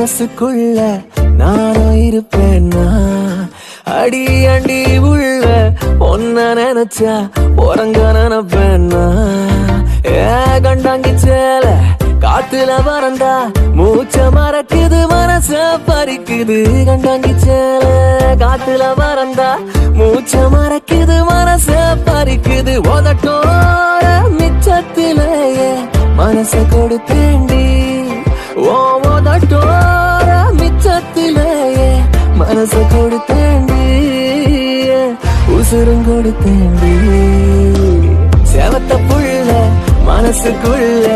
மனசுக்குள்ள நானும் இருப்பேன்னா அடி அண்டி உள்ள ஒன்ன நினைச்சா உறங்க நினைப்பேன்னா கண்டாங்கி சேல காத்துல பறந்தா மூச்ச மறக்குது மனச பறிக்குது கண்டாங்கி சேல காத்துல பறந்தா மூச்ச மறக்குது மனச பறிக்குது உதட்டோர மிச்சத்திலேயே மனச கொடுத்தேண்டி உதட்டோர மிச்சத்திலேயே மனச கொடுத்தேண்டி உசுரும் கொடுத்தேண்டி செவத்த புள்ள மனசுக்குள்ள